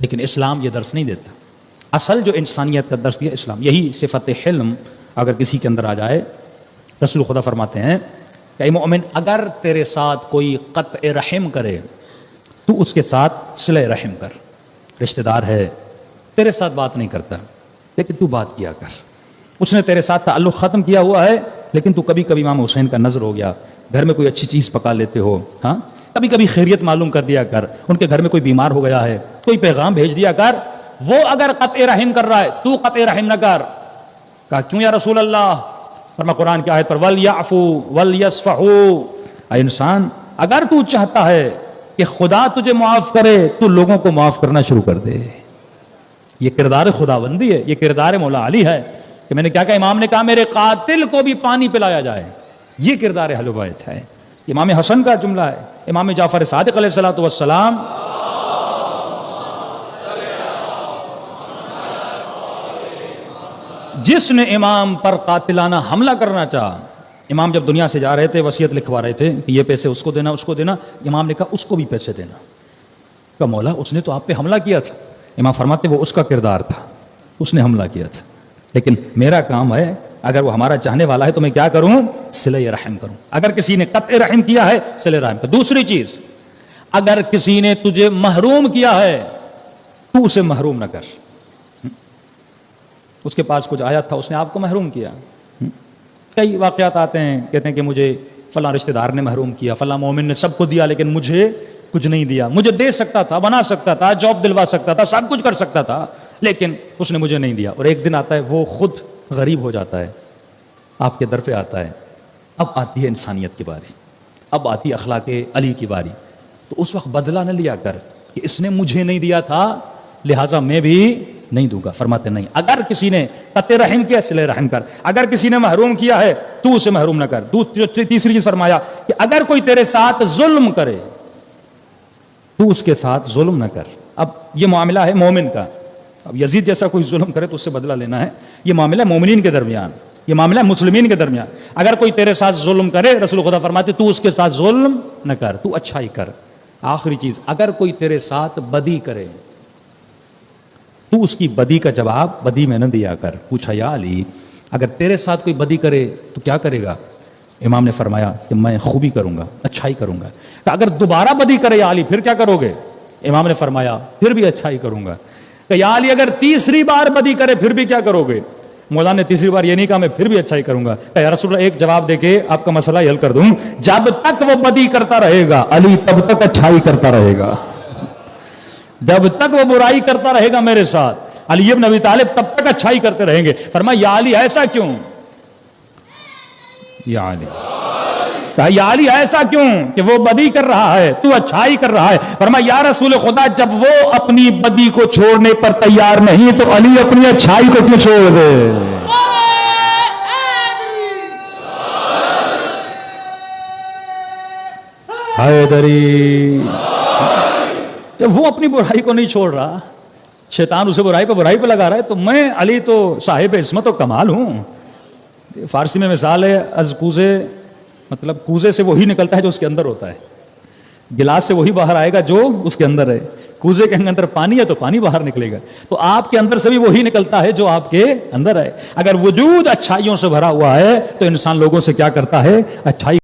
لیکن اسلام یہ درس نہیں دیتا. اصل جو انسانیت کا درس دیا اسلام, یہی صفت حلم اگر کسی کے اندر آ جائے, رسول خدا فرماتے ہیں کہ اے مومن اگر تیرے ساتھ کوئی قطع رحم کرے تو اس کے ساتھ صلہ رحم کر. رشتہ دار ہے, تیرے ساتھ بات نہیں کرتا, لیکن تو بات کیا کر. اس نے تیرے ساتھ تعلق ختم کیا ہوا ہے, لیکن تو کبھی کبھی امام حسین کا نظر ہو گیا, گھر میں کوئی اچھی چیز پکا لیتے ہو, ہاں کبھی کبھی خیریت معلوم کر دیا کر. ان کے گھر میں کوئی بیمار ہو گیا ہے, کوئی پیغام بھیج دیا کر. وہ اگر قطع رحم کر رہا ہے تو قطع رحم نہ کر. کہا کیوں یا رسول اللہ؟ فرما قرآن کی آیت پر وَلْيَعْفُوا وَلْيَصْفَحُوا. اے انسان اگر تو چاہتا ہے کہ خدا تجھے معاف کرے تو لوگوں کو معاف کرنا شروع کر دے. یہ کردار خداوندی ہے, یہ کردار مولا علی ہے کہ میں نے کیا کہا, امام نے کہا میرے قاتل کو بھی پانی پلایا جائے. یہ کردار اہل بیت ہے. امام حسن کا جملہ ہے, امام جعفر صادق علیہ الصلوۃ والسلام جس نے امام پر قاتلانہ حملہ کرنا چاہا. امام جب دنیا سے جا رہے تھے وصیت لکھوا رہے تھے کہ یہ پیسے اس کو دینا, اس کو دینا. امام نے کہا اس کو بھی پیسے دینا. کہا مولا اس نے تو آپ پہ حملہ کیا تھا. امام فرماتے وہ اس کا کردار تھا, اس نے حملہ کیا تھا, لیکن میرا کام ہے اگر وہ ہمارا چاہنے والا ہے تو میں کیا کروں, صلہ رحم کروں. اگر کسی نے قطع رحم کیا ہے صلہ رحم کر. دوسری چیز, اگر کسی نے تجھے محروم کیا ہے تو اسے محروم نہ کر. اس کے پاس کچھ آیا تھا, اس نے آپ کو محروم کیا. کئی واقعات آتے ہیں, کہتے ہیں کہ مجھے فلاں رشتہ دار نے محروم کیا, فلاں مومن نے سب کو دیا لیکن مجھے کچھ نہیں دیا. مجھے دے سکتا تھا, بنا سکتا تھا, جاب دلوا سکتا تھا, سب کچھ کر سکتا تھا, لیکن اس نے مجھے نہیں دیا. اور ایک دن آتا ہے وہ خود غریب ہو جاتا ہے, آپ کے در پہ آتا ہے. اب آتی ہے انسانیت کی باری, اب آتی ہے اخلاق علی کی باری. تو اس وقت بدلہ نہ لیا کر کہ اس نے مجھے نہیں دیا تھا لہٰذا میں بھی نہیں دوں گا. فرماتے نہیں, اگر کسی نے قطع رحم کیا صلہ رحم کر. اگر کسی نے محروم کیا ہے تو اسے محروم نہ کر. تیسری چیز فرمایا کہ اگر کوئی تیرے ساتھ ظلم کرے تو اس کے ساتھ ظلم نہ کر. اب یہ معاملہ ہے مومن کا. اب یزید جیسا کوئی ظلم کرے تو اس سے بدلہ لینا ہے. یہ معاملہ ہے مومنین کے درمیان, یہ معاملہ ہے مسلمین کے درمیان. اگر کوئی تیرے ساتھ ظلم کرے رسول خدا فرماتے تو اس کے ساتھ ظلم نہ کر, تو اچھائی کر. آخری چیز, اگر کوئی تیرے ساتھ بدی کرے تو اس کی بدی کا جواب بدی میں نہ دیا کر. پوچھا یا علی اگر تیرے ساتھ کوئی بدی کرے تو کیا کرے گا؟ امام نے فرمایا کہ میں خوبی کروں گا, اچھائی کروں گا. کہ اگر دوبارہ بدی کرے یا علی پھر کیا کرو گے؟ امام نے فرمایا پھر بھی اچھائی کروں گا. کہ یا علی اگر تیسری بار بدی کرے پھر بھی کیا کرو گے؟ مولانا نے تیسری بار یہ نہیں کہا میں پھر بھی اچھائی کروں گا. کہ یا رسول اللہ ایک جواب دے کے آپ کا مسئلہ حل کر دوں, جب تک وہ بدی کرتا رہے گا علی تب تک اچھائی کرتا رہے گا. جب تک وہ برائی کرتا رہے گا میرے ساتھ علی ابن ابی طالب تب تک اچھائی کرتے رہیں گے. فرمایا یا علی ایسا کیوں؟ یا علی کہا یا علی ایسا کیوں کہ وہ بدی کر رہا ہے تو اچھائی کر رہا ہے؟ فرمایا یا رسول خدا جب وہ اپنی بدی کو چھوڑنے پر تیار نہیں تو علی اپنی اچھائی کو کیوں چھوڑ دے؟ حیدری جب وہ اپنی برائی کو نہیں چھوڑ رہا, شیطان اسے برائی پہ لگا رہا ہے, تو میں علی تو صاحب عصمت و کمال ہوں. فارسی میں مثال ہے از کوزے, مطلب کوزے سے وہی نکلتا ہے جو اس کے اندر ہوتا ہے, گلاس سے وہی باہر آئے گا جو اس کے اندر ہے. کوزے کے اندر پانی ہے تو پانی باہر نکلے گا, تو آپ کے اندر سے بھی وہی نکلتا ہے جو آپ کے اندر ہے. اگر وجود اچھائیوں سے بھرا ہوا ہے تو انسان لوگوں سے کیا کرتا ہے؟ اچھائی